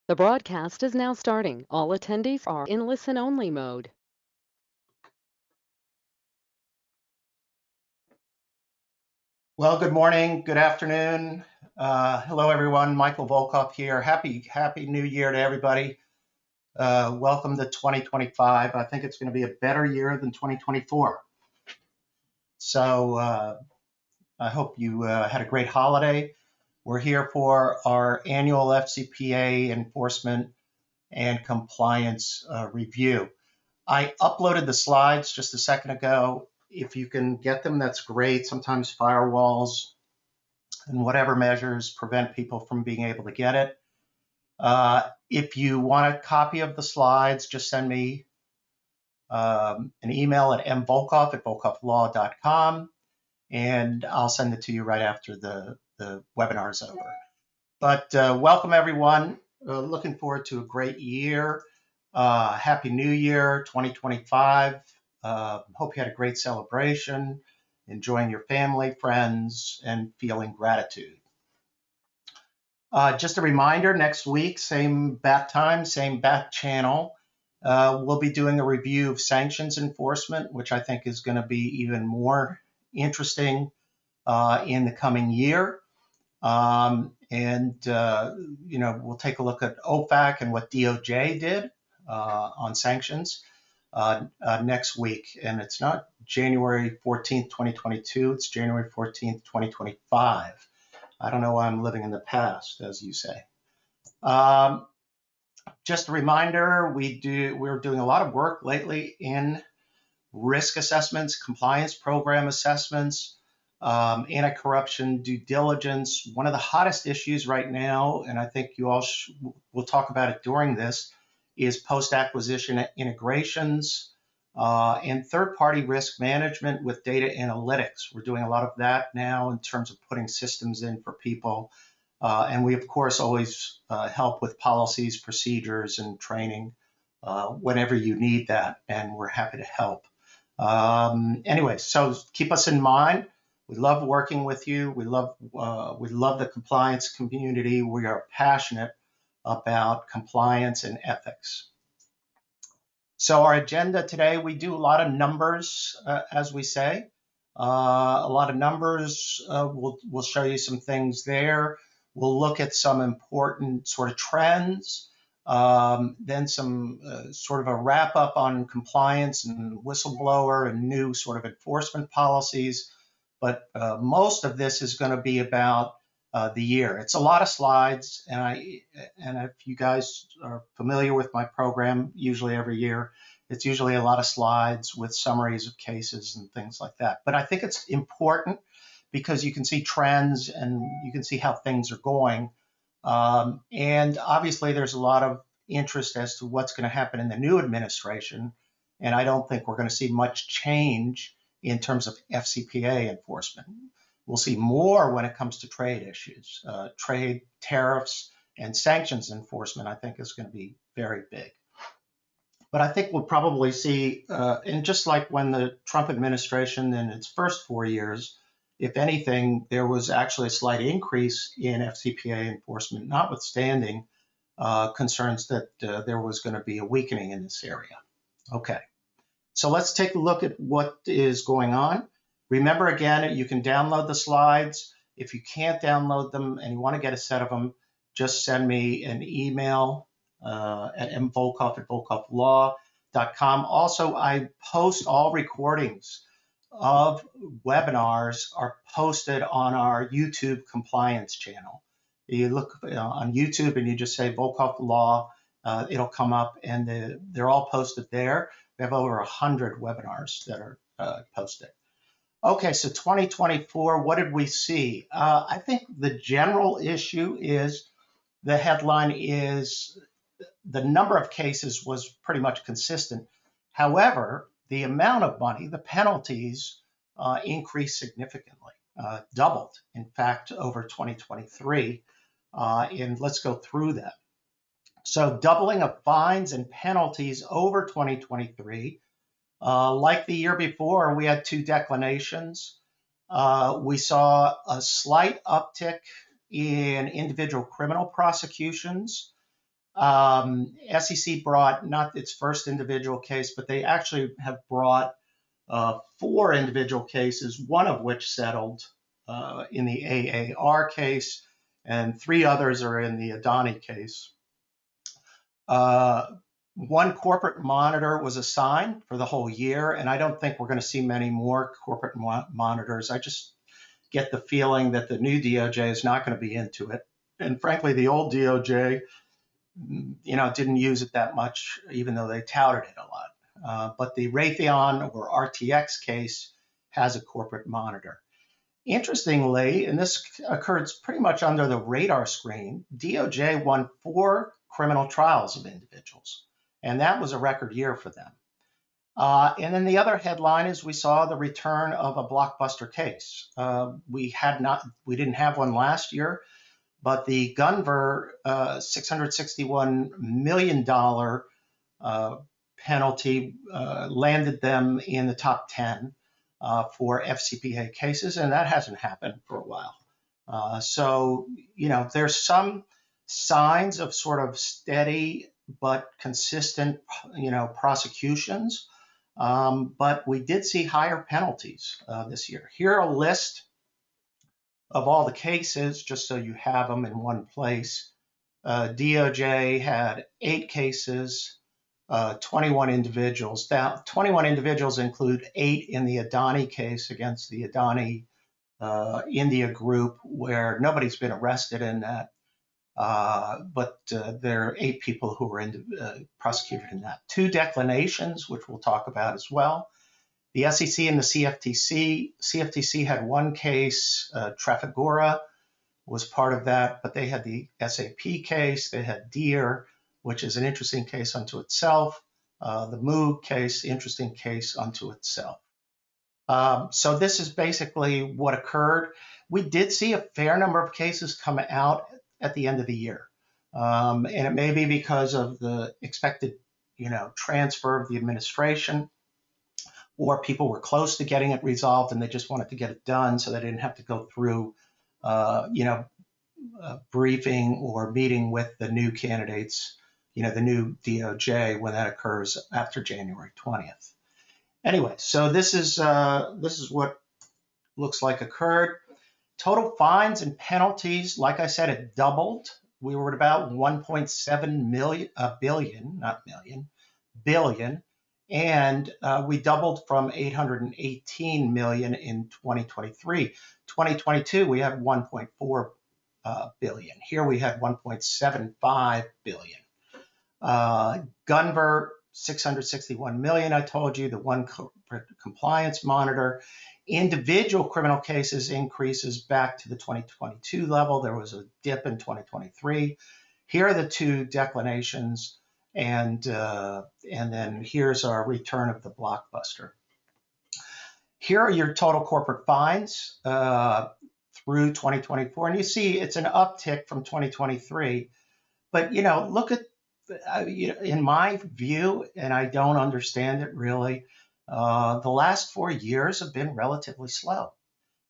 The broadcast is now starting. All attendees are in listen-only mode. Well, good morning, good afternoon. Hello, everyone. Michael Volkov here. Happy New Year to everybody. Welcome to 2025. I think it's going to be a better year than 2024. So I hope you had a great holiday. We're here for our annual FCPA enforcement and compliance review. I uploaded the slides just a second ago. If you can get them, that's great. Sometimes firewalls and whatever measures prevent people from being able to get it. If you want a copy of the slides, just send me an email at mvolkov@volkovlaw.com, and I'll send it to you right after the webinar is over. But welcome, everyone. Looking forward to a great year. Happy New Year 2025. Hope you had a great celebration, enjoying your family, friends, and feeling gratitude. Just a reminder, next week, same bat time, same bat channel, we'll be doing a review of sanctions enforcement, which I think is going to be even more interesting in the coming year. We'll take a look at OFAC and what DOJ did on sanctions next week. And it's not January 14th, 2022, it's January 14th, 2025. I don't know why I'm living in the past, as you say. Just a reminder, we're doing a lot of work lately in risk assessments, compliance program assessments, anti-corruption due diligence. One of the hottest issues right now, and I think you all will talk about it during this, is post-acquisition integrations and third-party risk management with data analytics. We're doing a lot of that now in terms of putting systems in for people. And we, of course, always help with policies, procedures, and training whenever you need that, and we're happy to help. Anyway, so keep us in mind. We love working with you. We love the compliance community. We are passionate about compliance and ethics. So our agenda today, we do a lot of numbers, as we say. A lot of numbers. We'll show you some things there. We'll look at some important sort of trends, then some sort of a wrap up on compliance and whistleblower and new sort of enforcement policies. But most of this is going to be about the year. It's a lot of slides, and if you guys are familiar with my program, usually every year, it's usually a lot of slides with summaries of cases and things like that. But I think it's important because you can see trends and you can see how things are going. And obviously, there's a lot of interest as to what's going to happen in the new administration. And I don't think we're going to see much change in terms of FCPA enforcement. We'll see more when it comes to trade issues. Trade, tariffs, and sanctions enforcement, I think, is going to be very big. But I think we'll probably see, and just like when the Trump administration in its first 4 years, if anything, there was actually a slight increase in FCPA enforcement, notwithstanding concerns that there was going to be a weakening in this area. Okay, so let's take a look at what is going on. Remember, again, you can download the slides. If you can't download them and you want to get a set of them, just send me an email at mvolkov@volkovlaw.com. Also, I post all recordings of webinars are posted on our YouTube compliance channel. You look on YouTube and you just say Volkov Law, it'll come up, and they're all posted there. We have over 100 webinars that are posted. Okay, so 2024, what did we see? I think the general issue is, the headline is the number of cases was pretty much consistent. However, the amount of money, the penalties, increased significantly, doubled, in fact, over 2023. And let's go through that. So doubling of fines and penalties over 2023. Like the year before, we had 2 declinations. We saw a slight uptick in individual criminal prosecutions. SEC brought not its first individual case, but they actually have brought 4 individual cases, one of which settled in the AAR case, and 3 others are in the Adani case. One corporate monitor was assigned for the whole year, and I don't think we're going to see many more corporate monitors. I just get the feeling that the new DOJ is not going to be into it. And frankly, the old DOJ, didn't use it that much, even though they touted it a lot. But the Raytheon or RTX case has a corporate monitor. Interestingly, and this occurred pretty much under the radar screen, DOJ won 4 criminal trials of individuals, and that was a record year for them. And then the other headline is we saw the return of a blockbuster case. We didn't have one last year, but the Gunvor $661 million penalty landed them in the top 10 for FCPA cases, and that hasn't happened for a while. So, there's some signs of sort of steady but consistent, prosecutions. But we did see higher penalties this year. Here are a list of all the cases, just so you have them in one place. DOJ had 8 cases, 21 individuals. Now, 21 individuals include 8 in the Adani case against the Adani India group, where nobody's been arrested in that. But there are 8 people who were prosecuted in that. 2 declinations, which we'll talk about as well. The SEC and the CFTC. CFTC had 1 case. Trafigura was part of that, but they had the SAP case. They had Deere, which is an interesting case unto itself. The Moog case, interesting case unto itself. So this is basically what occurred. We did see a fair number of cases come out at the end of the year. And it may be because of the expected, transfer of the administration, or people were close to getting it resolved and they just wanted to get it done so they didn't have to go through, briefing or meeting with the new candidates, the new DOJ when that occurs after January 20th. Anyway, so this is what looks like occurred. Total fines and penalties, like I said, it doubled. We were at about 1.7 billion, and we doubled from 818 million in 2023. 2022, we had 1.4 billion. Here we had 1.75 billion. Gunvor, 661 million, I told you, the 1 compliance monitor. Individual criminal cases increases back to the 2022 level. There was a dip in 2023. Here are the 2 declinations, and then here's our return of the blockbuster. Here are your total corporate fines through 2024, and you see it's an uptick from 2023. But look at, in my view, and I don't understand it really, the last 4 years have been relatively slow.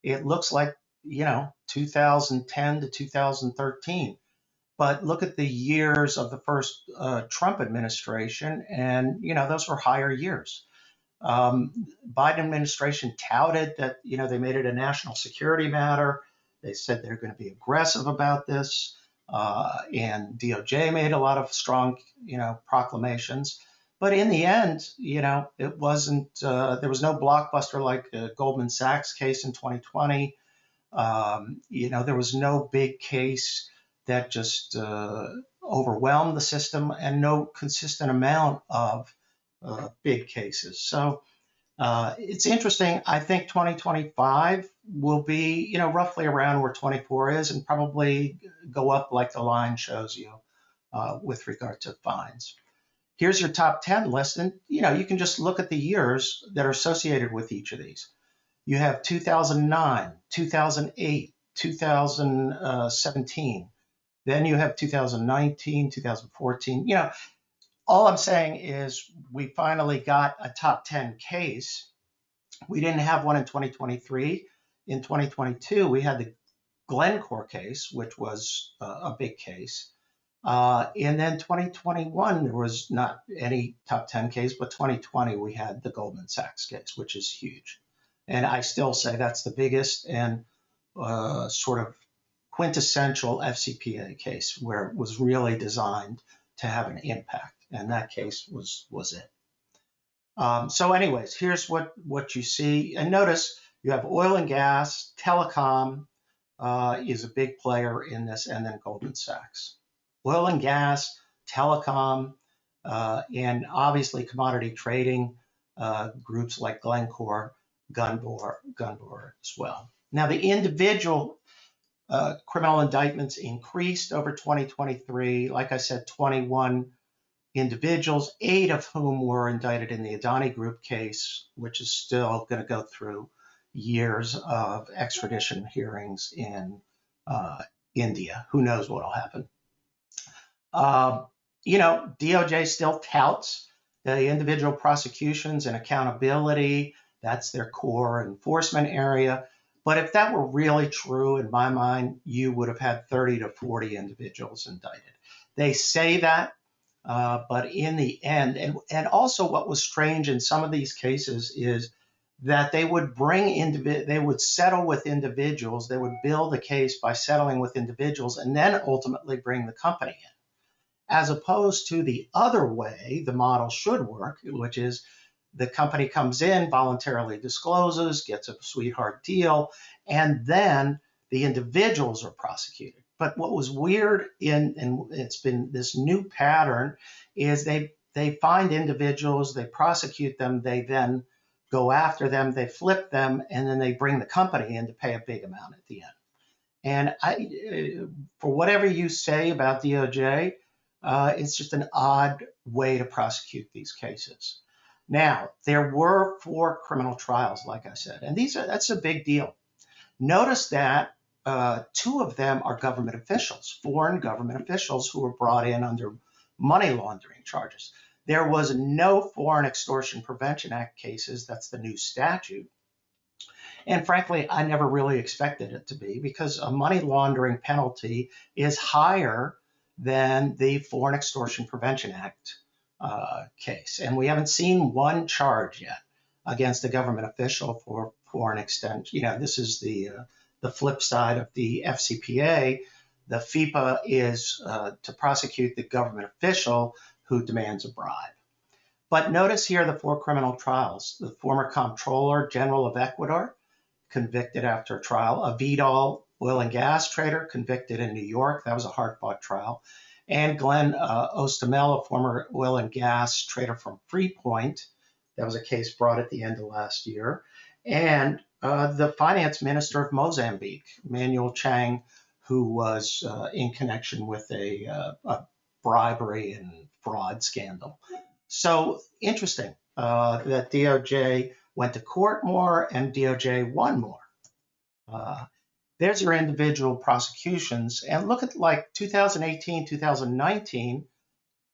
It looks like, 2010 to 2013. But look at the years of the first Trump administration, and, those were higher years. Biden administration touted that, they made it a national security matter. They said they're going to be aggressive about this. And DOJ made a lot of strong, proclamations. But in the end, it wasn't, there was no blockbuster like the Goldman Sachs case in 2020. There was no big case that just overwhelmed the system, and no consistent amount of big cases. So it's interesting. I think 2025 will be, roughly around where 24 is, and probably go up like the line shows you with regard to fines. Here's your top 10 list, and you can just look at the years that are associated with each of these. You have 2009, 2008, 2017. Then you have 2019, 2014. All I'm saying is we finally got a top 10 case. We didn't have one in 2023. In 2022, we had the Glencore case, which was a big case. And then 2021, there was not any top 10 case, but 2020, we had the Goldman Sachs case, which is huge. And I still say that's the biggest and sort of quintessential FCPA case where it was really designed to have an impact. And that case was it. So anyways, here's what you see. And notice you have oil and gas, telecom is a big player in this, and then Goldman Sachs. Oil and gas, telecom, and obviously commodity trading groups like Glencore, Gunvor as well. Now the individual criminal indictments increased over 2023. Like I said, 21 individuals, 8 of whom were indicted in the Adani Group case, which is still going to go through years of extradition hearings in India. Who knows what will happen? DOJ still touts the individual prosecutions and accountability. That's their core enforcement area. But if that were really true, in my mind, you would have had 30 to 40 individuals indicted. They say that, but in the end, and also what was strange in some of these cases is that they would they would settle with individuals. They would build a case by settling with individuals and then ultimately bring the company in. As opposed to the other way the model should work, which is the company comes in, voluntarily discloses, gets a sweetheart deal, and then the individuals are prosecuted. But what was weird and it's been this new pattern, is they find individuals, they prosecute them, they then go after them, they flip them, and then they bring the company in to pay a big amount at the end. And for whatever you say about DOJ, it's just an odd way to prosecute these cases. Now, there were 4 criminal trials, like I said, and that's a big deal. Notice that 2 of them are government officials, foreign government officials who were brought in under money laundering charges. There was no Foreign Extortion Prevention Act cases. That's the new statute. And frankly, I never really expected it to be, because a money laundering penalty is higher than the Foreign Extortion Prevention Act case. And we haven't seen one charge yet against a government official for foreign extension. This is the flip side of the FCPA. The FCPA is to prosecute the government official who demands a bribe. But notice here the 4 criminal trials. The former Comptroller General of Ecuador, convicted after a trial. A Vidal oil and gas trader, convicted in New York. That was a hard-fought trial. And Glenn Ostamel, a former oil and gas trader from Freepoint. That was a case brought at the end of last year. And the finance minister of Mozambique, Manuel Chang, who was in connection with a bribery and fraud scandal. So interesting that DOJ went to court more and DOJ won more. There's your individual prosecutions. And look at, like, 2018, 2019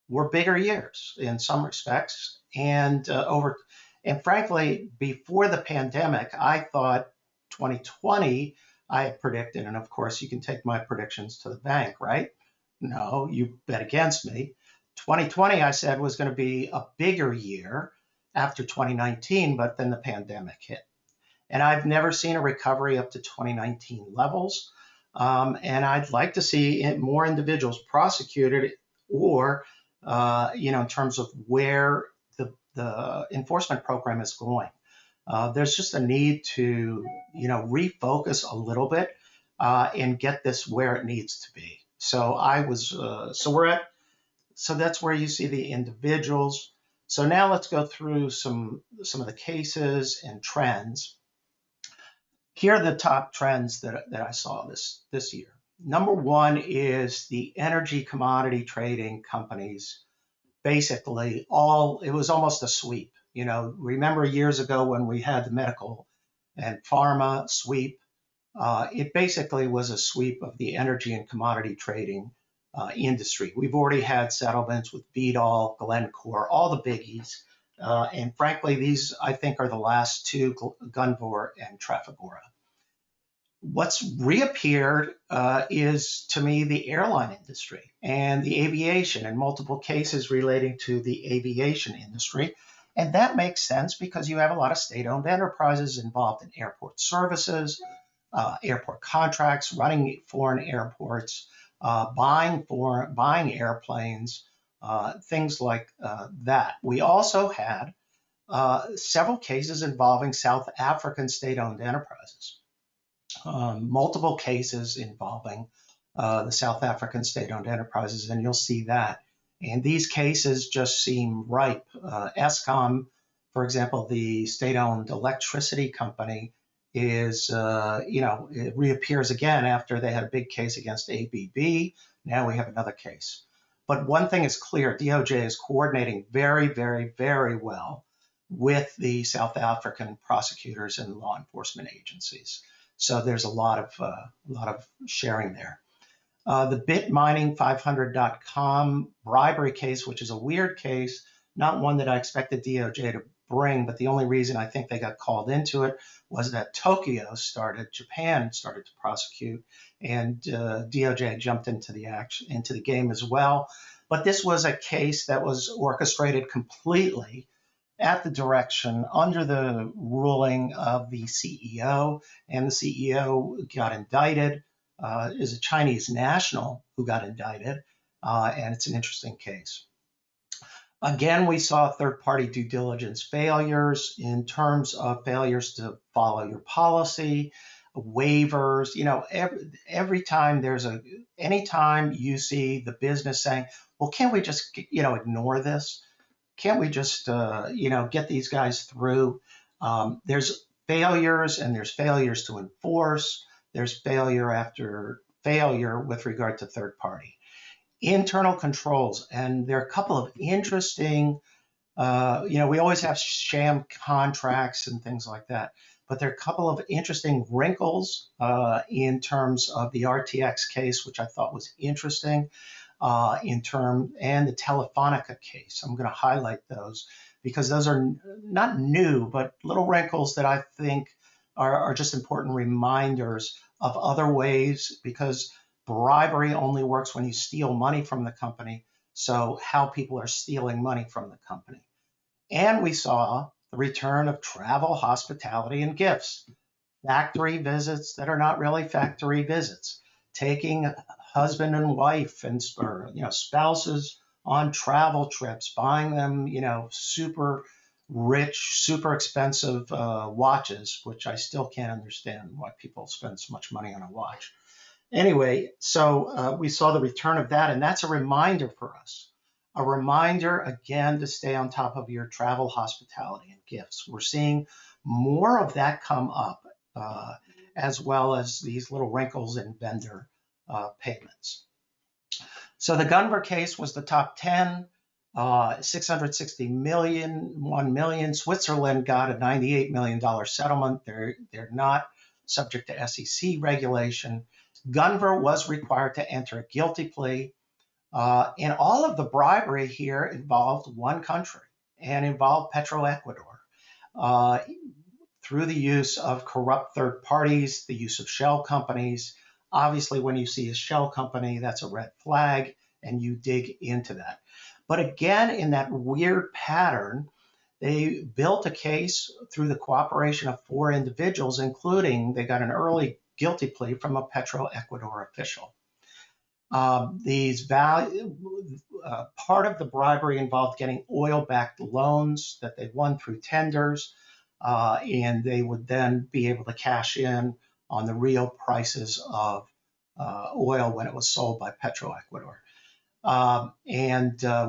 were bigger years in some respects. And frankly, before the pandemic, I thought 2020, I had predicted, and of course you can take my predictions to the bank, right? No, you bet against me. 2020, I said, was going to be a bigger year after 2019, but then the pandemic hit. And I've never seen a recovery up to 2019 levels. And I'd like to see more individuals prosecuted, or, in terms of where the enforcement program is going. There's just a need to, refocus a little bit and get this where it needs to be. So so that's where you see the individuals. So now let's go through some of the cases and trends. Here are the top trends that I saw this year. Number 1 is the energy commodity trading companies. Basically, it was almost a sweep. Remember years ago when we had the medical and pharma sweep? It basically was a sweep of the energy and commodity trading industry. We've already had settlements with Vidal, Glencore, all the biggies. And frankly, these, I think, are the last 2, Gunvor and Trafigura. What's reappeared is, to me, the airline industry and the aviation, in multiple cases relating to the aviation industry. And that makes sense because you have a lot of state-owned enterprises involved in airport services, airport contracts, running foreign airports, buying airplanes, things like that. We also had several cases involving South African state-owned enterprises. Multiple cases involving the South African state-owned enterprises, and you'll see that. And these cases just seem ripe. Eskom, for example, the state-owned electricity company, it reappears again after they had a big case against ABB. Now we have another case. But one thing is clear, DOJ is coordinating very, very, very well with the South African prosecutors and law enforcement agencies. So there's a lot of sharing there. The bitmining500.com bribery case, which is a weird case, not one that I expected DOJ to bring, but the only reason I think they got called into it was that Japan started to prosecute, and DOJ jumped into the game as well. But this was a case that was orchestrated completely at the direction, under the ruling of the CEO, and the CEO got indicted, is a Chinese national who got indicted, and it's an interesting case. Again, we saw third-party due diligence failures in terms of failures to follow your policy, waivers. Anytime you see the business saying, well, can't we just, ignore this? Can't we just, get these guys through? There's failures, and there's failures to enforce. There's failure after failure with regard to third party. Internal controls, and there are a couple of interesting, we always have sham contracts and things like that, but there are a couple of interesting wrinkles in terms of the RTX case, which I thought was interesting. And the Telefonica case. I'm going to highlight those because those are not new, but little wrinkles that I think are just important reminders of other ways, because bribery only works when you steal money from the company. So how people are stealing money from the company. And we saw the return of travel, hospitality, and gifts. Factory visits that are not really factory visits. Taking husband and wife and spouses on travel trips, buying them, super rich, super expensive watches, which I still can't understand why people spend so much money on a watch. Anyway, so we saw the return of that, and that's a reminder for us. A reminder, again, to stay on top of your travel, hospitality, and gifts. We're seeing more of that come up, as well as these little wrinkles in vendor payments. So the Gunvor case was the top 10, 660 million, 1 million. Switzerland got a $98 million settlement. They're not subject to SEC regulation. Gunvor was required to enter a guilty plea. And all of the bribery here involved one country and involved Petroecuador. Through the use of corrupt third parties, the use of shell companies. Obviously, when you see a shell company, that's a red flag, and you dig into that. But again, in that weird pattern, they built a case through the cooperation of 4 individuals, including they got an early guilty plea from a Petroecuador official. Part of the bribery involved getting oil-backed loans that they won through tenders, and they would then be able to cash in on the real prices of oil when it was sold by Petroecuador.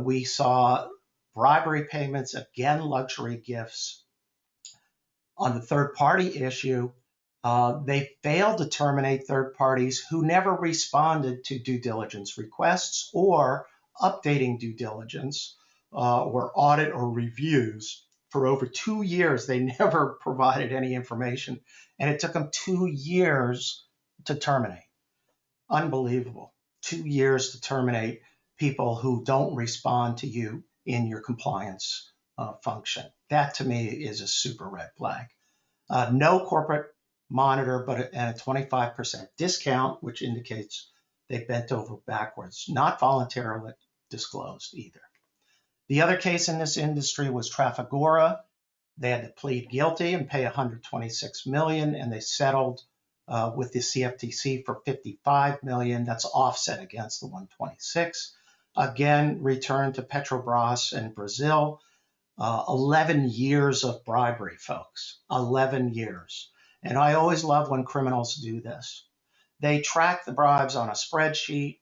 We saw bribery payments, again, luxury gifts. On the third-party issue, they failed to terminate third parties who never responded to due diligence requests or updating due diligence or audit or reviews. For over 2 years, they never provided any information, and it took them 2 years to terminate. Unbelievable. 2 years to terminate people who don't respond to you in your compliance function. That, to me, is a super red flag. No corporate monitor, but at a 25% discount, which indicates they bent over backwards, not voluntarily disclosed either. The other case in this industry was Trafigura. They had to plead guilty and pay $126 million, and they settled with the CFTC for $55 million. That's offset against the 126. Again, returned to Petrobras in Brazil. 11 years of bribery, folks. 11 years. And I always love when criminals do this. They track the bribes on a spreadsheet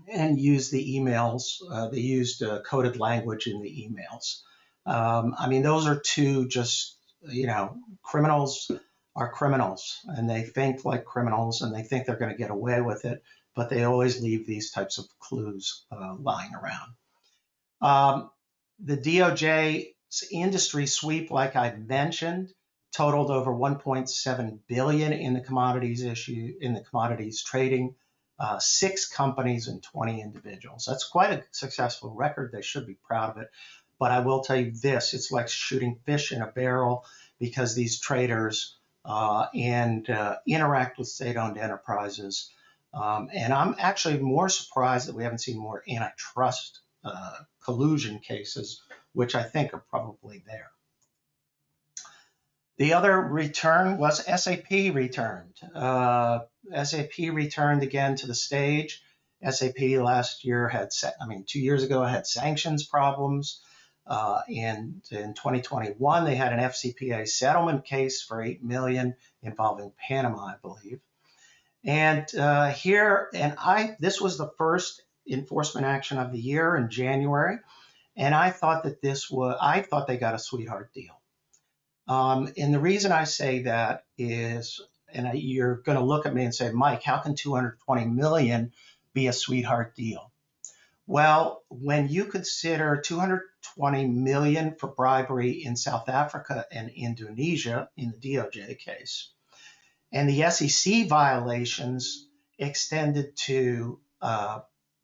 and use the emails. They used coded language in the emails. I mean, those are two just, criminals are criminals, and they think like criminals, and they think they're going to get away with it, but they always leave these types of clues lying around. The DOJ's industry sweep, like I mentioned, totaled over 1.7 billion in the commodities trading, 6 companies and 20 individuals. That's quite a successful record. They should be proud of it. But I will tell you this, it's like shooting fish in a barrel, because these traders interact with state-owned enterprises. And I'm actually more surprised that we haven't seen more antitrust collusion cases, which I think are probably there. The other return was SAP returned. SAP returned again to the stage. SAP last year had, 2 years ago, had sanctions problems. And in 2021, they had an FCPA settlement case for $8 million involving Panama, I believe. And this was the first enforcement action of the year in January, and I thought that they got a sweetheart deal. And the reason I say that is, you're going to look at me and say, Mike, how can $220 million be a sweetheart deal? Well, when you consider $220 million for bribery in South Africa and Indonesia in the DOJ case, and the SEC violations extended to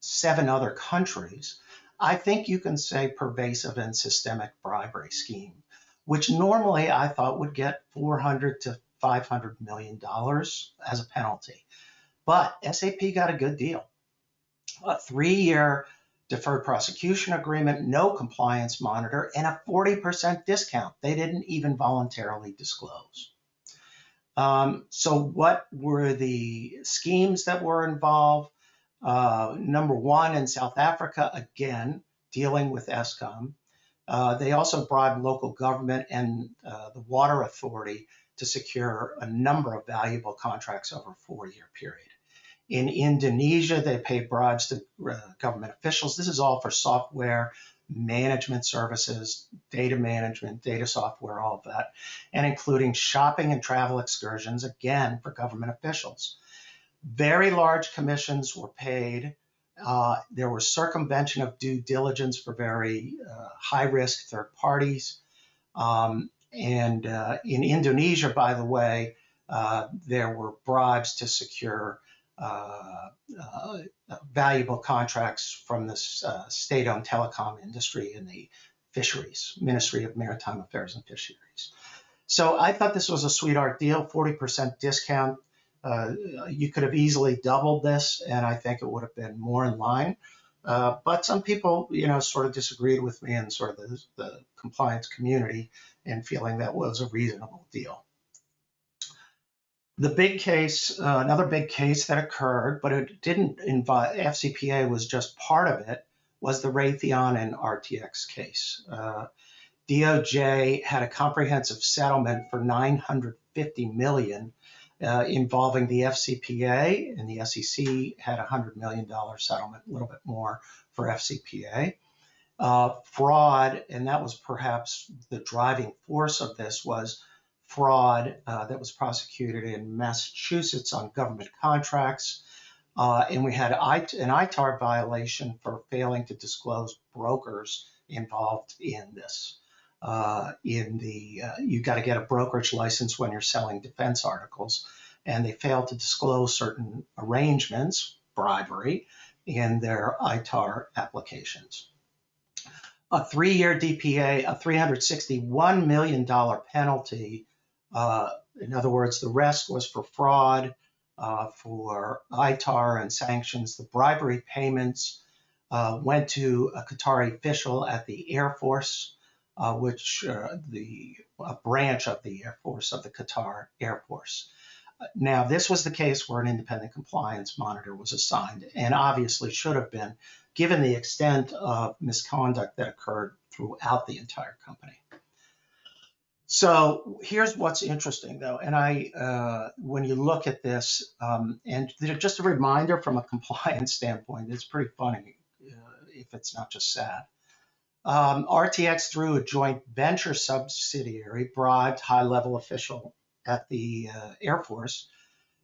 7 other countries, I think you can say pervasive and systemic bribery scheme, which normally I thought would get $400 to $500 million as a penalty. But SAP got a good deal. A 3-year deferred prosecution agreement, no compliance monitor, and a 40% discount. They didn't even voluntarily disclose. So what were the schemes that were involved? Number one, in South Africa, again, dealing with Eskom. They also bribed local government and the water authority to secure a number of valuable contracts over a 4-year period. In Indonesia, they paid bribes to government officials. This is all for software management services, data management, data software, all of that, and including shopping and travel excursions, again, for government officials. Very large commissions were paid. There was circumvention of due diligence for very high-risk third parties. And in Indonesia, by the way, there were bribes to secure valuable contracts from the state-owned telecom industry and the fisheries, Ministry of Maritime Affairs and Fisheries. So I thought this was a sweetheart deal, 40% discount. You could have easily doubled this, and I think it would have been more in line. But some people, sort of disagreed with me in sort of the compliance community and feeling that was a reasonable deal. The big case, another big case that occurred, but it didn't involve, FCPA was just part of it, was the Raytheon and RTX case. DOJ had a comprehensive settlement for $950 million involving the FCPA, and the SEC had a $100 million settlement, a little bit more for FCPA. Fraud, and that was perhaps the driving force of this, was fraud that was prosecuted in Massachusetts on government contracts. And we had an ITAR violation for failing to disclose brokers involved in this. You got to get a brokerage license when you're selling defense articles, and they failed to disclose certain arrangements, bribery, in their ITAR applications. A 3-year DPA, a $361 million penalty In other words, the rest was for fraud, for ITAR and sanctions. The bribery payments went to a Qatari official at the Air Force, which the branch of the Air Force of the Qatar Air Force. Now, this was the case where an independent compliance monitor was assigned, and obviously should have been, given the extent of misconduct that occurred throughout the entire company. So here's what's interesting, though, and when you look at this, and just a reminder from a compliance standpoint, it's pretty funny if it's not just sad. RTX, through a joint venture subsidiary, bribed high-level official at the Air Force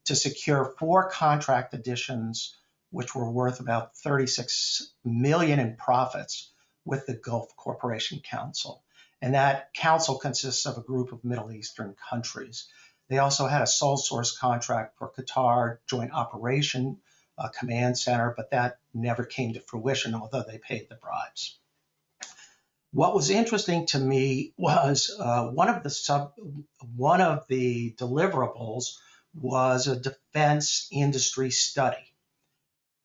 to secure 4 contract additions, which were worth about $36 million in profits with the Gulf Cooperation Council. And that council consists of a group of Middle Eastern countries. They also had a sole source contract for Qatar Joint Operation Command Center, but that never came to fruition, although they paid the bribes. What was interesting to me was one of the deliverables was a defense industry study.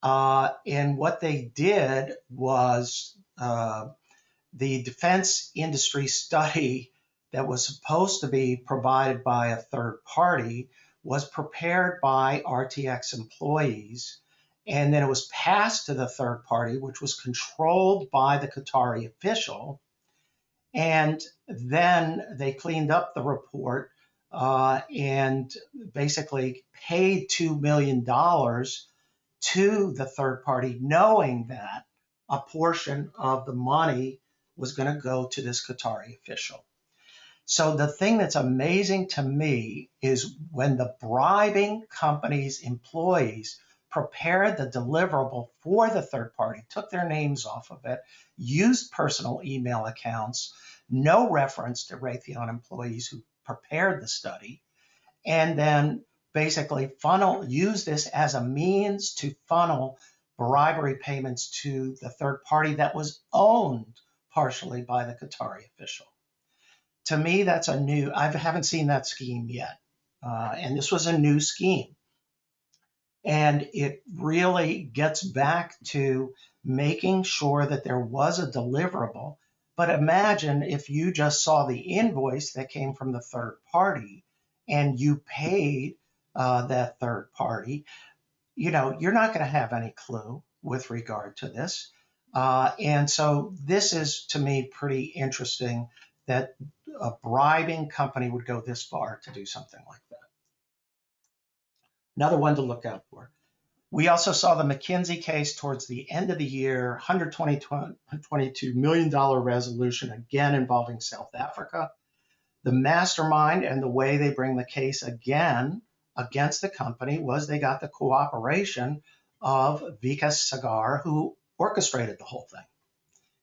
And what they did was the defense industry study that was supposed to be provided by a third party was prepared by RTX employees, and then it was passed to the third party, which was controlled by the Qatari official, and then they cleaned up the report and basically paid $2 million to the third party, knowing that a portion of the money was going to go to this Qatari official. So the thing that's amazing to me is when the bribing company's employees prepared the deliverable for the third party, took their names off of it, used personal email accounts, no reference to Raytheon employees who prepared the study, and then basically use this as a means to funnel bribery payments to the third party that was owned partially by the Qatari official. To me, that's a new, I haven't seen that scheme yet. And this was a new scheme. And it really gets back to making sure that there was a deliverable. But imagine if you just saw the invoice that came from the third party and you paid that third party, you're not going to have any clue with regard to this. And so this is, to me, pretty interesting that a bribing company would go this far to do something like that. Another one to look out for. We also saw the McKinsey case towards the end of the year, $122 million resolution, again involving South Africa. The mastermind and the way they bring the case again against the company was they got the cooperation of Vikas Sagar, who orchestrated the whole thing.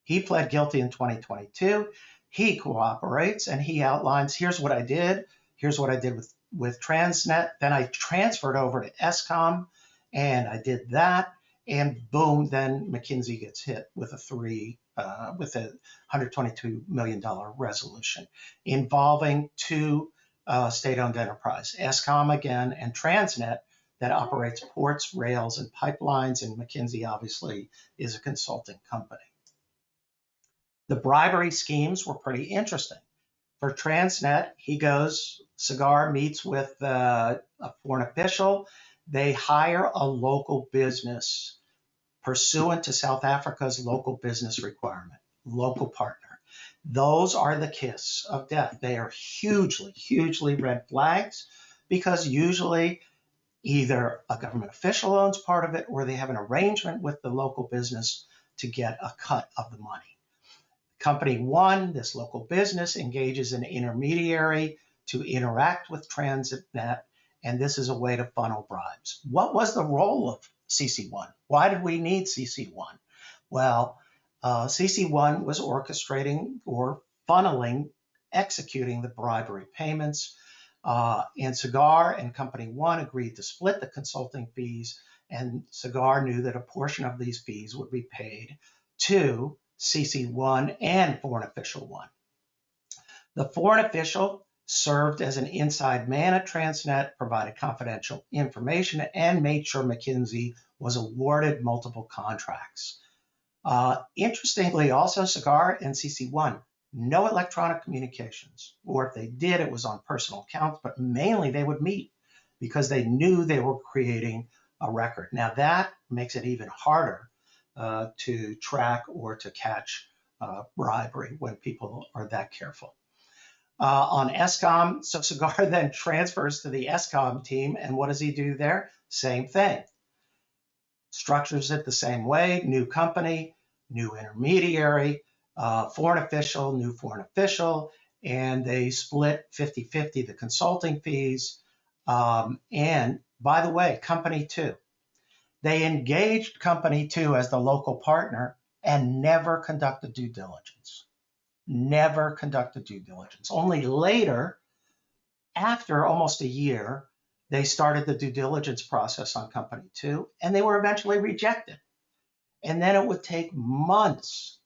He pled guilty in 2022. He cooperates and he outlines, here's what I did. Here's what I did with Transnet. Then I transferred over to Eskom and I did that. And boom, then McKinsey gets hit with a $122 million resolution involving 2 state-owned enterprises, Eskom again and Transnet, that operates ports, rails, and pipelines, and McKinsey obviously is a consulting company. The bribery schemes were pretty interesting. For Transnet, Sagar meets with a foreign official. They hire a local business pursuant to South Africa's local business requirement, local partner. Those are the kiss of death. They are hugely, hugely red flags because usually either a government official owns part of it or they have an arrangement with the local business to get a cut of the money. Company 1, this local business, engages an intermediary to interact with Transnet, and this is a way to funnel bribes. What was the role of CC1? Why did we need CC1? Well, CC1 was orchestrating or funneling, executing the bribery payments, and Sagar and Company 1 agreed to split the consulting fees, and Sagar knew that a portion of these fees would be paid to CC1 and Foreign Official 1. The foreign official served as an inside man at Transnet, provided confidential information, and made sure McKinsey was awarded multiple contracts. Interestingly, also Cigar and CC1, no electronic communications, or if they did, it was on personal accounts, but mainly they would meet because they knew they were creating a record. Now that makes it even harder to track or to catch bribery when people are that careful. On ESCOM, so Cigar then transfers to the ESCOM team, and what does he do there? Same thing. Structures it the same way, new company, new intermediary, foreign official, new foreign official, and they split 50-50 the consulting fees. And by the way, company two, they engaged company two as the local partner and never conducted due diligence. Never conducted due diligence. Only later, after almost a year, they started the due diligence process on company two, and they were eventually rejected. And then it would take months,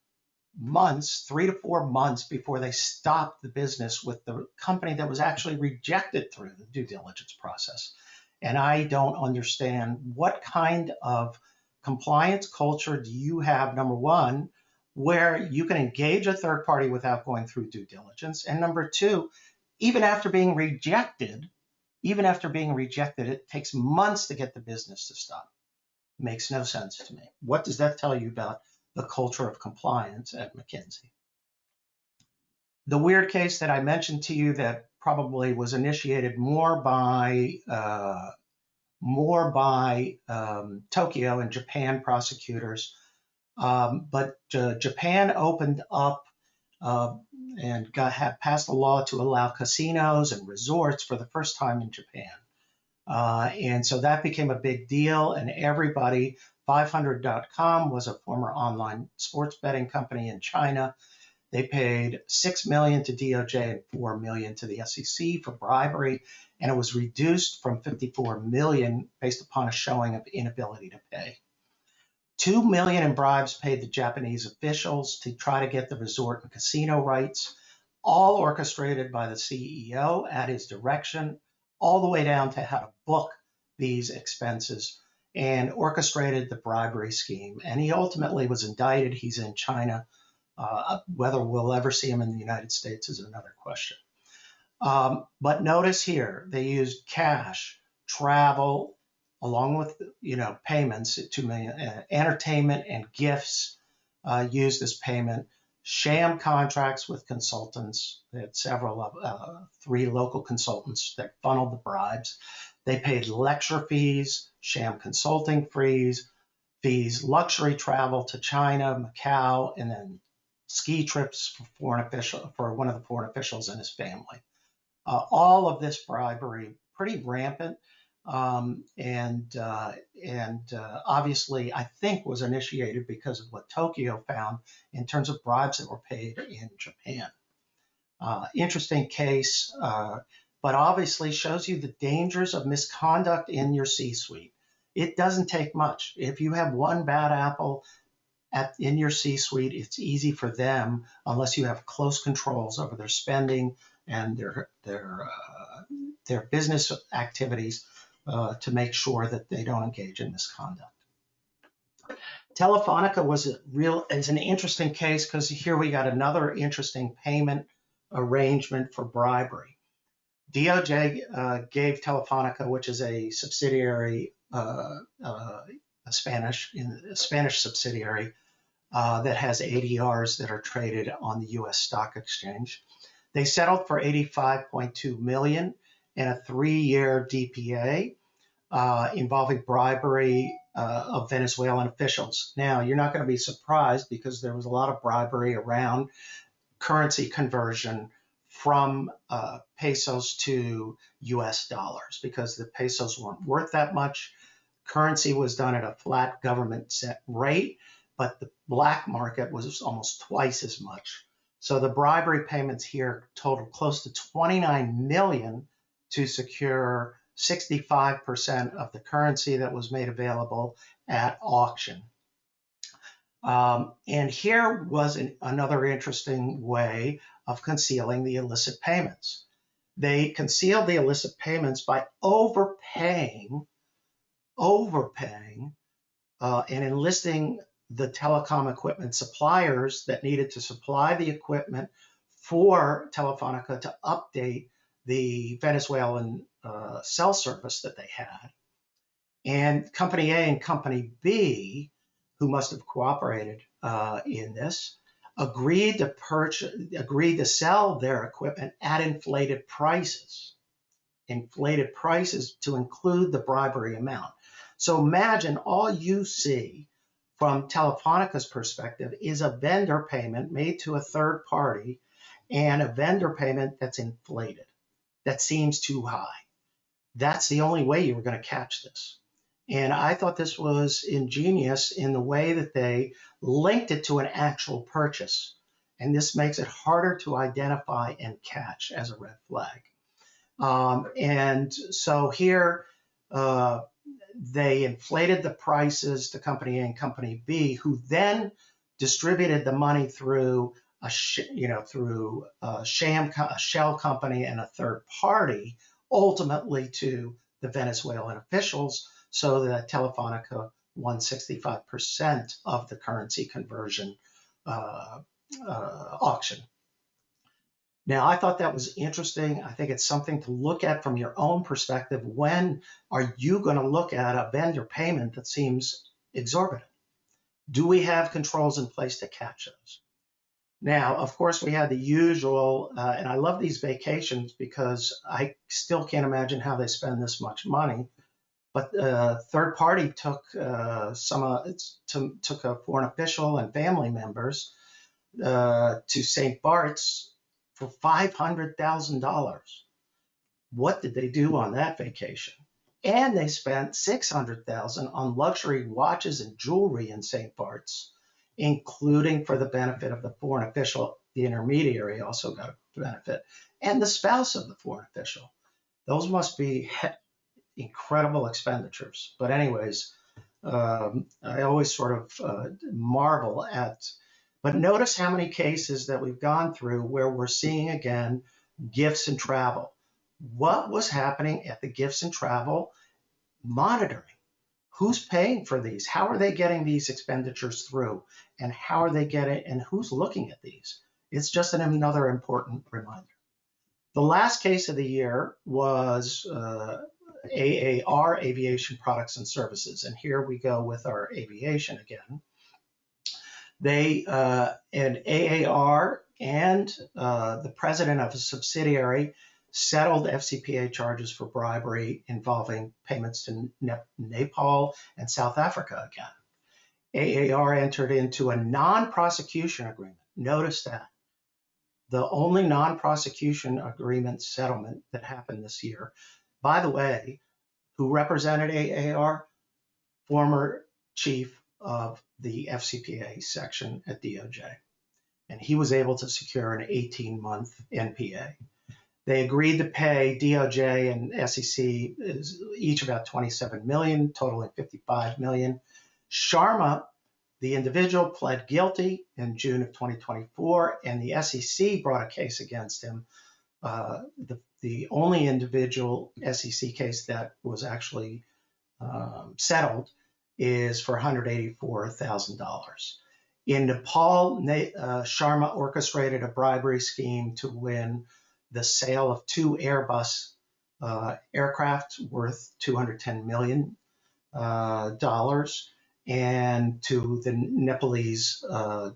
3 to 4 months before they stopped the business with the company that was actually rejected through the due diligence process. And I don't understand what kind of compliance culture do you have, number one, where you can engage a third party without going through due diligence. And number two, even after being rejected, it takes months to get the business to stop. Makes no sense to me. What does that tell you about the culture of compliance at McKinsey? The weird case that I mentioned to you that probably was initiated more by Tokyo and Japan prosecutors, but Japan opened up and had passed a law to allow casinos and resorts for the first time in Japan. And so that became a big deal, and everybody, 500.com was a former online sports betting company in China. They paid $6 million to DOJ and $4 million to the SEC for bribery, and it was reduced from $54 million based upon a showing of inability to pay. $2 million in bribes paid the Japanese officials to try to get the resort and casino rights, all orchestrated by the CEO at his direction, all the way down to how to book these expenses, and orchestrated the bribery scheme. And he ultimately was indicted. He's in China. Whether we'll ever see him in the United States is another question. But notice here, they used cash, travel, along with payments, $2 million, entertainment and gifts used as payment, sham contracts with consultants. They had several of 3 local consultants that funneled the bribes. They paid lecture fees, sham consulting fees, luxury travel to China, Macau, and then ski trips for one of the foreign officials and his family. All of this bribery, pretty rampant, and obviously I think was initiated because of what Tokyo found in terms of bribes that were paid in Japan. Interesting case, but obviously shows you the dangers of misconduct in your C-suite. It doesn't take much. If you have one bad apple in your C-suite, it's easy for them, unless you have close controls over their spending and their business activities, to make sure that they don't engage in misconduct. Telefonica is an interesting case because here we got another interesting payment arrangement for bribery. DOJ gave Telefonica, which is a subsidiary, a Spanish subsidiary that has ADRs that are traded on the U.S. stock exchange. They settled for $85.2 million in a 3-year DPA involving bribery of Venezuelan officials. Now, you're not going to be surprised because there was a lot of bribery around currency conversion from pesos to US dollars because the pesos weren't worth that much. Currency was done at a flat government set rate, but the black market was almost twice as much. So the bribery payments here totaled close to $29 million to secure 65% of the currency that was made available at auction. And here was another interesting way of concealing the illicit payments. They concealed the illicit payments by overpaying, and enlisting the telecom equipment suppliers that needed to supply the equipment for Telefonica to update the Venezuelan cell service that they had. And Company A and Company B, who must have cooperated in this, agreed to sell their equipment at inflated prices to include the bribery amount. So imagine all you see from Telefonica's perspective is a vendor payment made to a third party and a vendor payment that's inflated, that seems too high. That's the only way you were going to catch this. And I thought this was ingenious in the way that they linked it to an actual purchase. And this makes it harder to identify and catch as a red flag. And so here, they inflated the prices to Company A and Company B, who then distributed the money through a shell company and a third party, ultimately to the Venezuelan officials, so that Telefonica won 65% of the currency conversion auction. Now, I thought that was interesting. I think it's something to look at from your own perspective. When are you going to look at a vendor payment that seems exorbitant? Do we have controls in place to catch those? Now, of course, we had the usual, and I love these vacations because I still can't imagine how they spend this much money. But third party took a foreign official and family members to St. Bart's for $500,000. What did they do on that vacation? And they spent $600,000 on luxury watches and jewelry in St. Bart's, including for the benefit of the foreign official. The intermediary also got a benefit, and the spouse of the foreign official. Those must be incredible expenditures. But anyways, I always sort of marvel at, but notice how many cases that we've gone through where we're seeing again gifts and travel. What was happening at the gifts and travel monitoring? Who's paying for these? How are they getting these expenditures through? And how are they getting, and who's looking at these? It's just another important reminder. The last case of the year was AAR, Aviation Products and Services. And here we go with our aviation again. They and AAR and the president of a subsidiary settled FCPA charges for bribery involving payments to Nepal and South Africa again. AAR entered into a non-prosecution agreement. Notice that. The only non-prosecution agreement settlement that happened this year. By the way, who represented AAR? Former chief of the FCPA section at DOJ. And he was able to secure an 18-month NPA. They agreed to pay DOJ and SEC each about $27 million, totaling $55 million. Sharma, the individual, pled guilty in June of 2024, and the SEC brought a case against him. The only individual SEC case that was actually settled is for $184,000. In Nepal, Sharma orchestrated a bribery scheme to win the sale of 2 Airbus aircraft worth $210 million and to the Nepalese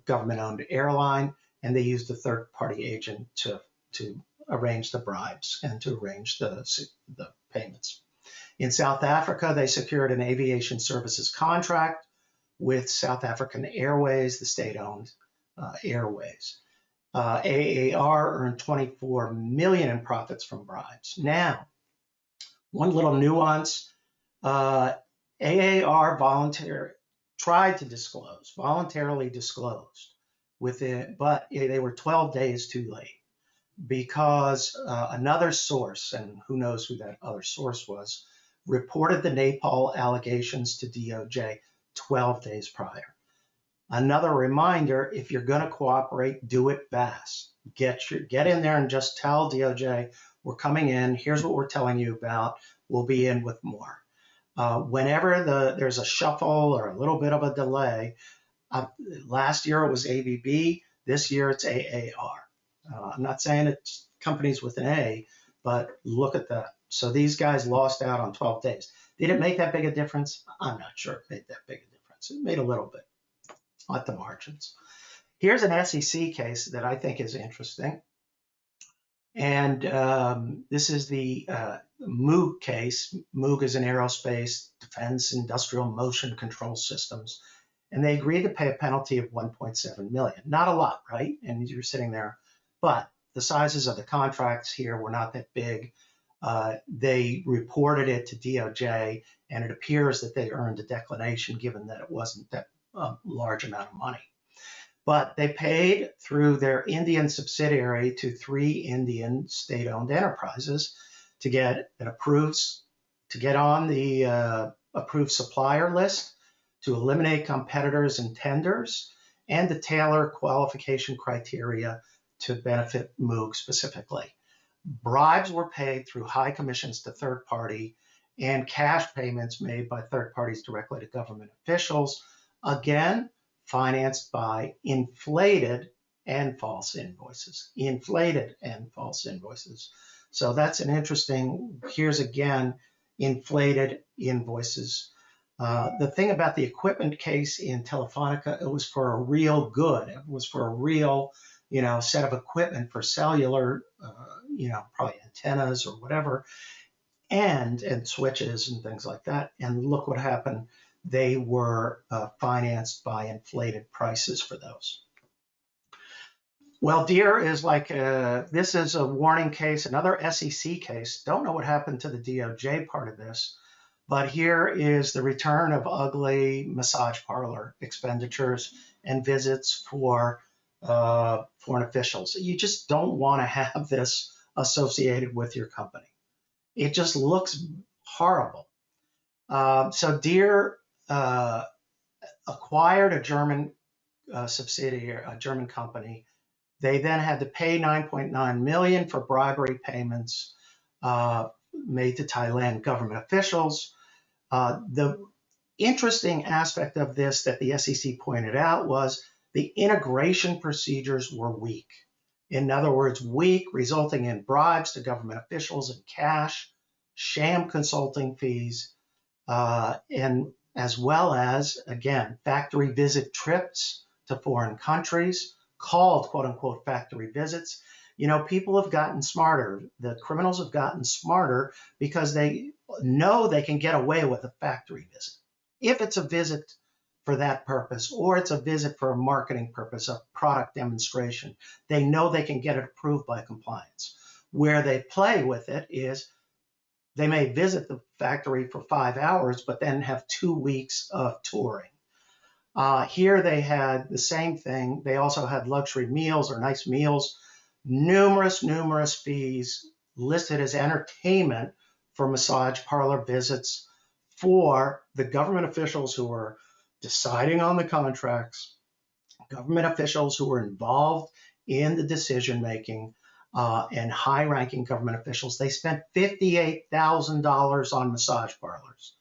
government-owned airline, and they used a third-party agent to arrange the bribes and to arrange the payments. In South Africa, they secured an aviation services contract with South African Airways, the state-owned airways. AAR earned $24 million in profits from bribes. Now, one little nuance, AAR voluntarily disclosed within, but they were 12 days too late because another source, and who knows who that other source was, reported the Nepal allegations to DOJ 12 days prior. Another reminder, if you're going to cooperate, do it fast. Get in there and just tell DOJ we're coming in, here's what we're telling you about, we'll be in with more. Whenever there's a shuffle or a little bit of a delay, last year it was ABB, this year it's AAR. I'm not saying it's companies with an A, but look at that. So these guys lost out on 12 days. Did it make that big a difference? I'm not sure it made that big a difference. It made a little bit at the margins. Here's an SEC case that I think is interesting. And this is the Moog case. Moog is an aerospace, defense, industrial motion control systems. And they agreed to pay a penalty of $1.7 million. Not a lot, right? And you're sitting there. But the sizes of the contracts here were not that big. They reported it to DOJ, and it appears that they earned a declination given that it wasn't that large amount of money. But they paid through their Indian subsidiary to 3 Indian state-owned enterprises to get on the approved supplier list, to eliminate competitors and tenders, and to tailor qualification criteria to benefit Moog specifically. Bribes were paid through high commissions to third party and cash payments made by third parties directly to government officials, again, financed by inflated and false invoices. Inflated and false invoices. So that's an interesting, here's again, inflated invoices. The thing about the equipment case in Telefonica, it was for a real good. It was for a real, set of equipment for cellular, probably antennas or whatever, and switches and things like that. And look what happened. They were financed by inflated prices for those. Well, Deere is like, this is a warning case, another SEC case. Don't know what happened to the DOJ part of this, but here is the return of ugly massage parlor expenditures and visits for foreign officials. You just don't want to have this associated with your company. It just looks horrible. So Deere acquired a German subsidiary, a German company. They then had to pay $9.9 million for bribery payments made to Thailand government officials. The interesting aspect of this that the SEC pointed out was the integration procedures were weak. In other words, weak, resulting in bribes to government officials in cash, sham consulting fees, and as well as, again, factory visit trips to foreign countries, called quote unquote factory visits. People have gotten smarter. The criminals have gotten smarter because they know they can get away with a factory visit. If it's a visit for that purpose, or it's a visit for a marketing purpose, a product demonstration, they know they can get it approved by compliance. Where they play with it is they may visit the factory for 5 hours, but then have 2 weeks of touring. Here they had the same thing. They also had luxury meals or nice meals, numerous fees listed as entertainment for massage parlor visits for the government officials who were deciding on the contracts, government officials who were involved in the decision making, and high-ranking government officials. They spent $58,000 on massage parlors.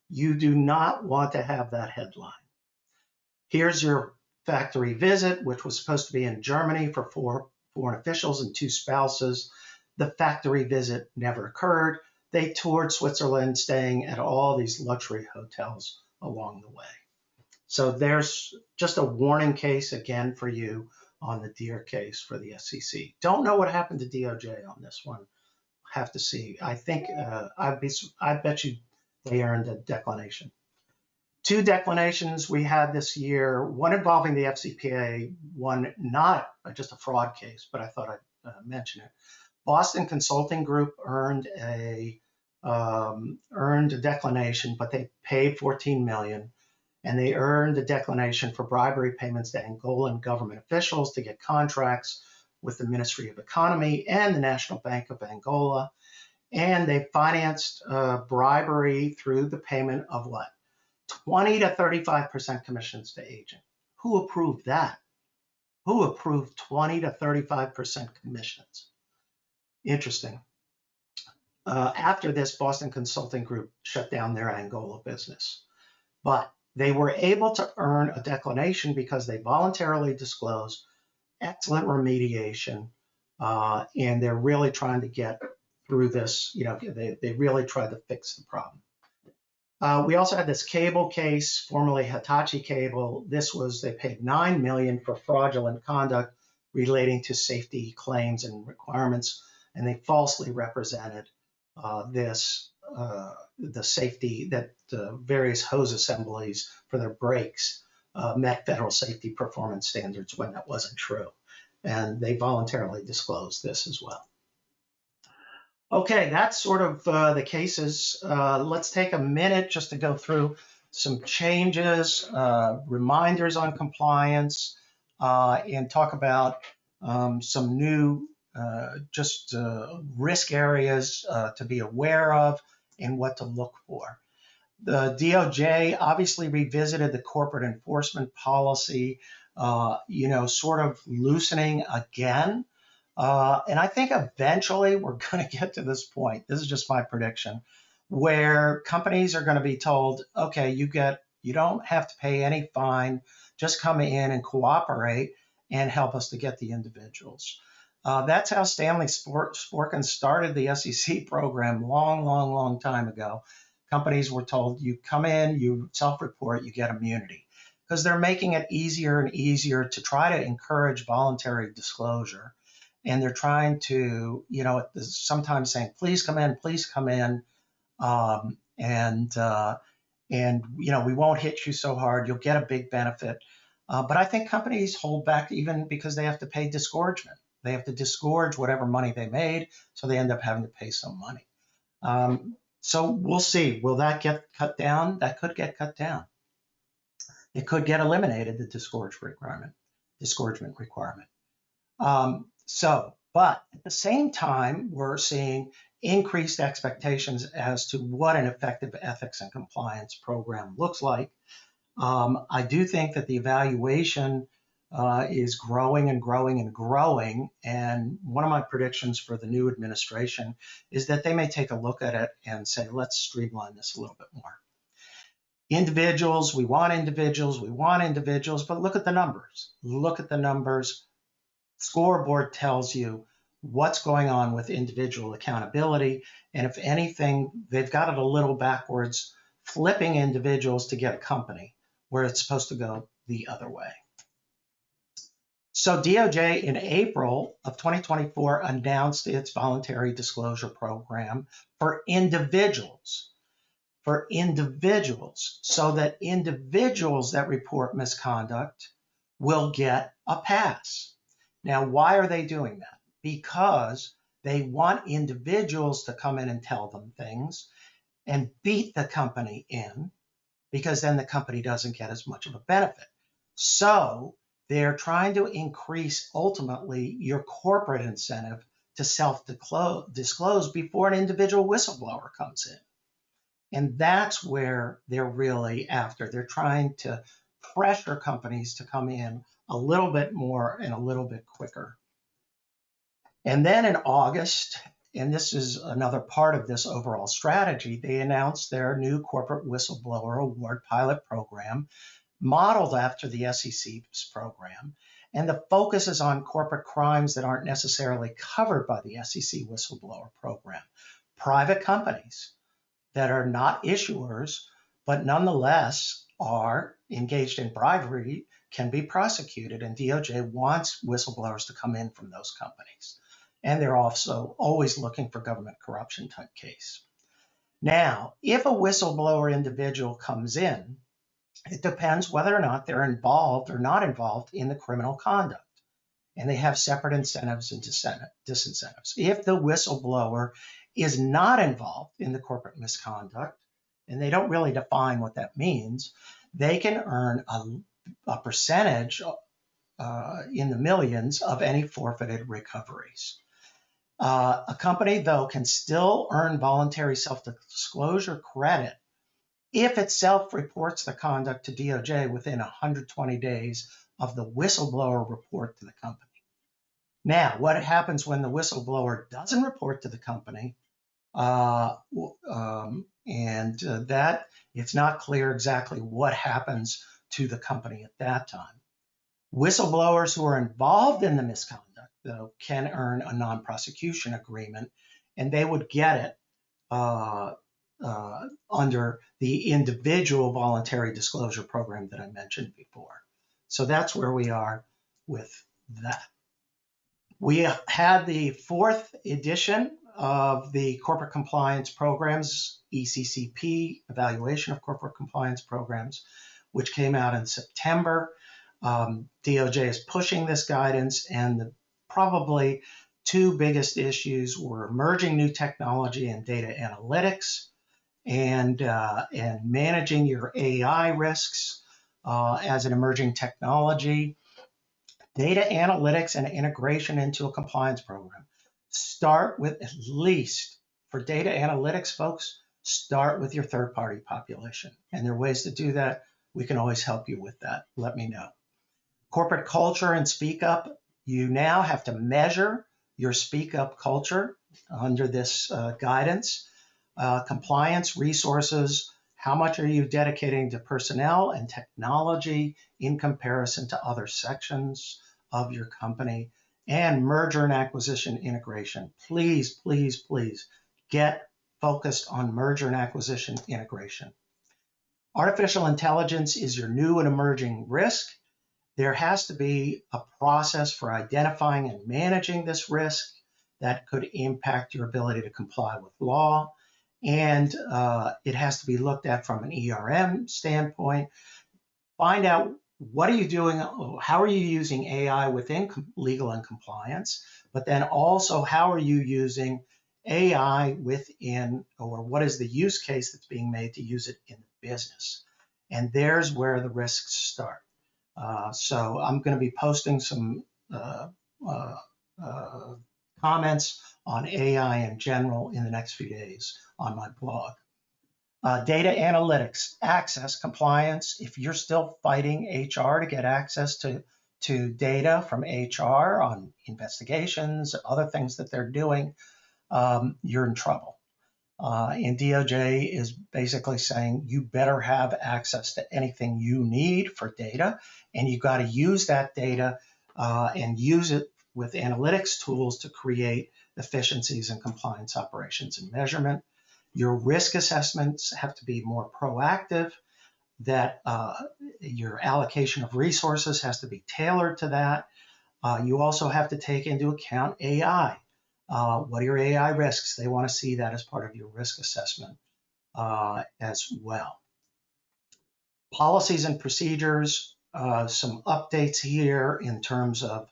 You do not want to have that headline. Here's your factory visit, which was supposed to be in Germany for 4 foreign officials and 2 spouses. The factory visit never occurred. They toured Switzerland, staying at all these luxury hotels along the way. So there's just a warning case again for you on the Deere case for the SEC. Don't know what happened to DOJ on this one. Have to see. I think I bet you they earned a declination. 2 declinations we had this year, one involving the FCPA, one not just a fraud case, but I thought I'd mention it. Boston Consulting Group earned a declination, but they paid $14 million, and they earned a declination for bribery payments to Angolan government officials to get contracts with the Ministry of Economy and the National Bank of Angola, and they financed bribery through the payment of what? 20 to 35% commissions to agent. Who approved that? Who approved 20 to 35% commissions? Interesting. After this, Boston Consulting Group shut down their Angola business. But they were able to earn a declination because they voluntarily disclosed excellent remediation, and they're really trying to get through this. They really tried to fix the problem. We also had this cable case, formerly Hitachi Cable. They paid $9 million for fraudulent conduct relating to safety claims and requirements, and they falsely represented the safety that various hose assemblies for their brakes met federal safety performance standards when that wasn't true. And they voluntarily disclosed this as well. Okay, that's sort of the cases. Let's take a minute just to go through some changes, reminders on compliance, and talk about some new risk areas to be aware of and what to look for. The DOJ obviously revisited the corporate enforcement policy, sort of loosening again. And I think eventually we're going to get to this point. This is just my prediction, where companies are going to be told, okay, you don't have to pay any fine, just come in and cooperate and help us to get the individuals. That's how Stanley Sporkin started the SEC program long time ago. Companies were told, you come in, you self-report, you get immunity, because they're making it easier and easier to try to encourage voluntary disclosure. And they're trying to, sometimes saying, please come in, and we won't hit you so hard. You'll get a big benefit. But I think companies hold back even because they have to pay disgorgement. They have to disgorge whatever money they made, so they end up having to pay some money. So we'll see. Will that get cut down? That could get cut down. It could get eliminated, the disgorgement requirement. But at the same time, we're seeing increased expectations as to what an effective ethics and compliance program looks like. I do think that the evaluation is growing. And one of my predictions for the new administration is that they may take a look at it and say, let's streamline this a little bit more. We want individuals, but look at the numbers. Scoreboard tells you what's going on with individual accountability. And if anything, they've got it a little backwards, flipping individuals to get a company where it's supposed to go the other way. So DOJ in April of 2024 announced its voluntary disclosure program for individuals, so that individuals that report misconduct will get a pass. Now, why are they doing that? Because they want individuals to come in and tell them things and beat the company in, because then the company doesn't get as much of a benefit. So they're trying to increase ultimately your corporate incentive to self-disclose before an individual whistleblower comes in. And that's where they're really after. They're trying to pressure companies to come in a little bit more and a little bit quicker. And then in August, and this is another part of this overall strategy, they announced their new Corporate Whistleblower Award pilot program, modeled after the SEC's program. And the focus is on corporate crimes that aren't necessarily covered by the SEC whistleblower program. Private companies that are not issuers, but nonetheless are engaged in bribery, can be prosecuted, and DOJ wants whistleblowers to come in from those companies. And they're also always looking for government corruption type case. Now, if a whistleblower individual comes in, it depends whether or not they're involved or not involved in the criminal conduct. And they have separate incentives and disincentives. If the whistleblower is not involved in the corporate misconduct, and they don't really define what that means, they can earn a percentage in the millions of any forfeited recoveries. A company, though, can still earn voluntary self-disclosure credit if it self-reports the conduct to DOJ within 120 days of the whistleblower report to the company. Now, what happens when the whistleblower doesn't report to the company? That it's not clear exactly what happens to the company at that time. Whistleblowers who are involved in the misconduct, though, can earn a non-prosecution agreement, and they would get it under the individual voluntary disclosure program that I mentioned before. So that's where we are with that. We had the 4th edition of the Corporate Compliance Programs, ECCP, Evaluation of Corporate Compliance Programs, which came out in September. DOJ is pushing this guidance, and the probably 2 biggest issues were emerging new technology and data analytics, and managing your AI risks as an emerging technology. Data analytics and integration into a compliance program. Start with, at least for data analytics, folks, start with your third-party population. And there are ways to do that. We can always help you with that. Let me know. Corporate culture and speak up. You now have to measure your speak up culture under this guidance. Compliance resources. How much are you dedicating to personnel and technology in comparison to other sections of your company? And merger and acquisition integration. Please, please, please get focused on merger and acquisition integration. Artificial intelligence is your new and emerging risk. There has to be a process for identifying and managing this risk that could impact your ability to comply with law. And it has to be looked at from an ERM standpoint. Find out what are you doing, how are you using AI within legal and compliance, but then also how are you using AI within, or what is the use case that's being made to use it in the business. And there's where the risks start. So I'm going to be posting some comments on AI in general in the next few days on my blog. Data analytics, access, compliance. If you're still fighting HR to get access to data from HR on investigations, other things that they're doing, you're in trouble. And DOJ is basically saying you better have access to anything you need for data, and you've got to use that data and use it with analytics tools to create efficiencies in compliance operations and measurement. Your risk assessments have to be more proactive, that your allocation of resources has to be tailored to that. You also have to take into account AI. What are your AI risks? They want to see that as part of your risk assessment as well. Policies and procedures, some updates here in terms of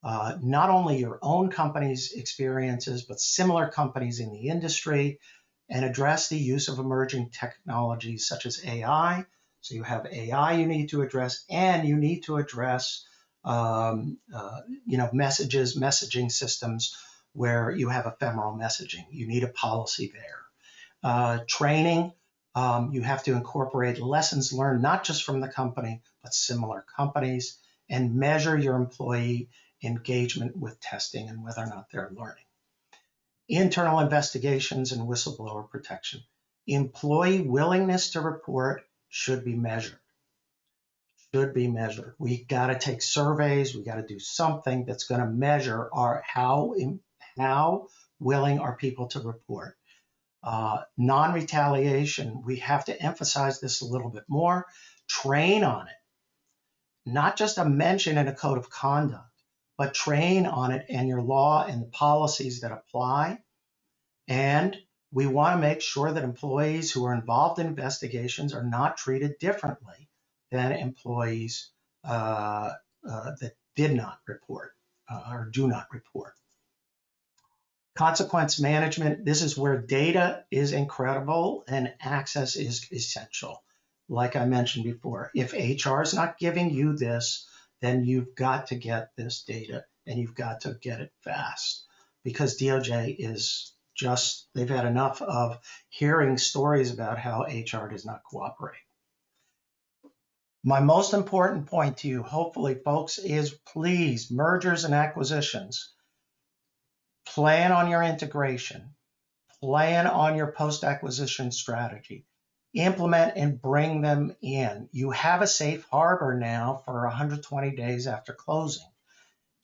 not only your own company's experiences, but similar companies in the industry, and address the use of emerging technologies such as AI. So you have AI you need to address, and you need to address messaging systems where you have ephemeral messaging. You need a policy there. Training, you have to incorporate lessons learned, not just from the company, but similar companies, and measure your employee engagement with testing and whether or not they're learning. Internal investigations and whistleblower protection. Employee willingness to report should be measured. We got to take surveys. We got to do something that's going to measure how willing are people to report. Non-retaliation, we have to emphasize this a little bit more. Train on it. Not just a mention in a code of conduct, but train on it and your law and the policies that apply. And we want to make sure that employees who are involved in investigations are not treated differently than employees that did not report or do not report. Consequence management, this is where data is incredible and access is essential. Like I mentioned before, if HR is not giving you this, then you've got to get this data and you've got to get it fast, because DOJ is just, they've had enough of hearing stories about how HR does not cooperate. My most important point to you, hopefully, folks, is please, mergers and acquisitions, plan on your integration. Plan on your post-acquisition strategy. Implement and bring them in. You have a safe harbor now for 120 days after closing.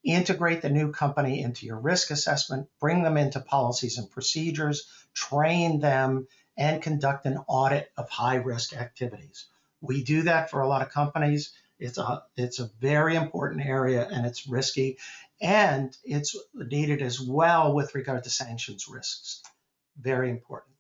Integrate the new company into your risk assessment, bring them into policies and procedures, train them, and conduct an audit of high-risk activities. We do that for a lot of companies. It's a very important area, and it's risky, and it's needed as well with regard to sanctions risks. Very important.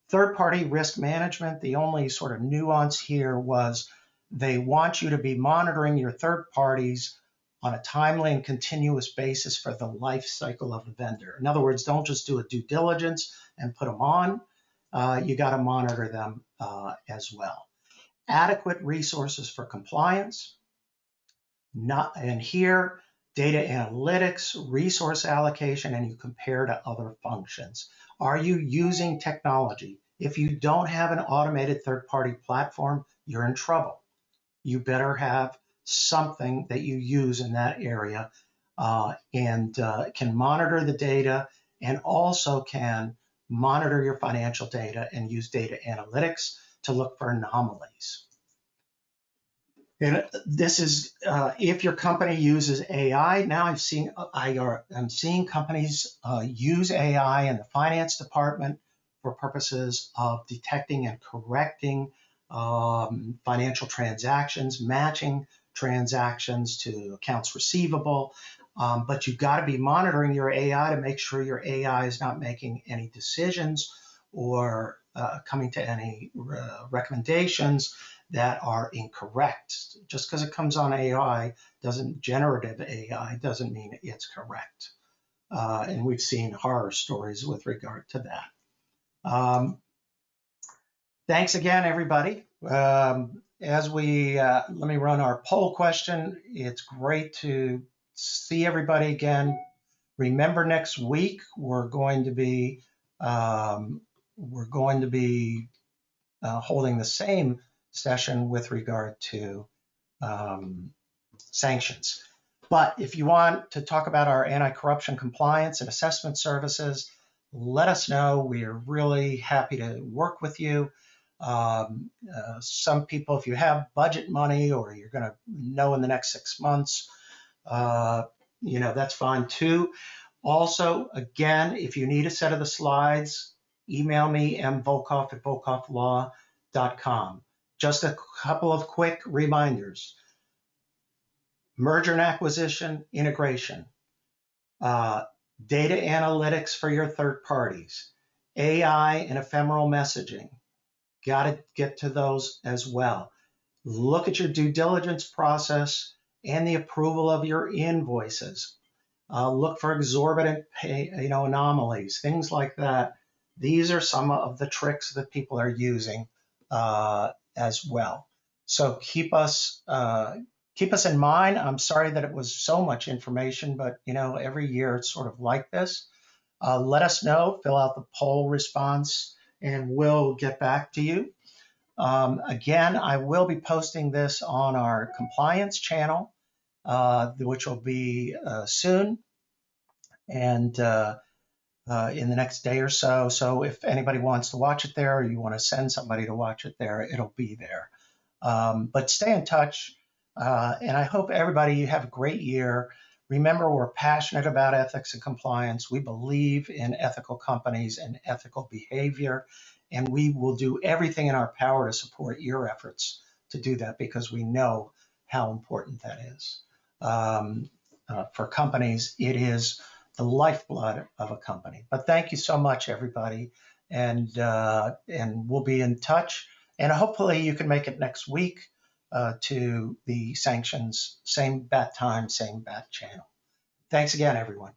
Third-party risk management, the only sort of nuance here was they want you to be monitoring your third parties on a timely and continuous basis for the life cycle of the vendor. In other words, don't just do a due diligence and put them on. You got to monitor them as well. Adequate resources for compliance. And here, data analytics, resource allocation, and you compare to other functions. Are you using technology? If you don't have an automated third-party platform, you're in trouble. You better have something that you use in that area and can monitor the data and also can monitor your financial data and use data analytics to look for anomalies. And this is if your company uses AI. Now I'm seeing companies use AI in the finance department for purposes of detecting and correcting financial transactions, matching transactions to accounts receivable. But you've got to be monitoring your AI to make sure your AI is not making any decisions or coming to any recommendations that are incorrect. Just because it comes on AI generative AI doesn't mean it's correct. And we've seen horror stories with regard to that. Thanks again, everybody. As we let me run our poll question. It's great to see everybody again. Remember, next week we're going to be holding the same session with regard to sanctions. But if you want to talk about our anti-corruption compliance and assessment services, let us know. We are really happy to work with you. Some people, if you have budget money or you're going to know in the next 6 months, that's fine too. Also, again, if you need a set of the slides, email me, mvolkov@volkovlaw.com. Just a couple of quick reminders. Merger and acquisition, integration, data analytics for your third parties, AI and ephemeral messaging. Got to get to those as well. Look at your due diligence process and the approval of your invoices. Look for exorbitant pay, anomalies, things like that. These are some of the tricks that people are using as well. So keep us in mind. I'm sorry that it was so much information, but every year it's sort of like this. Let us know, fill out the poll response, and we'll get back to you. Again, I will be posting this on our compliance channel, which will be soon, and in the next day or so. So if anybody wants to watch it there, or you want to send somebody to watch it there, it'll be there. But stay in touch, and I hope everybody have a great year. Remember, we're passionate about ethics and compliance. We believe in ethical companies and ethical behavior, and we will do everything in our power to support your efforts to do that because we know how important that is. For companies, it is the lifeblood of a company. But thank you so much, everybody, and we'll be in touch. And hopefully you can make it next week to the sanctions, same bat time, same bat channel. Thanks again, everyone.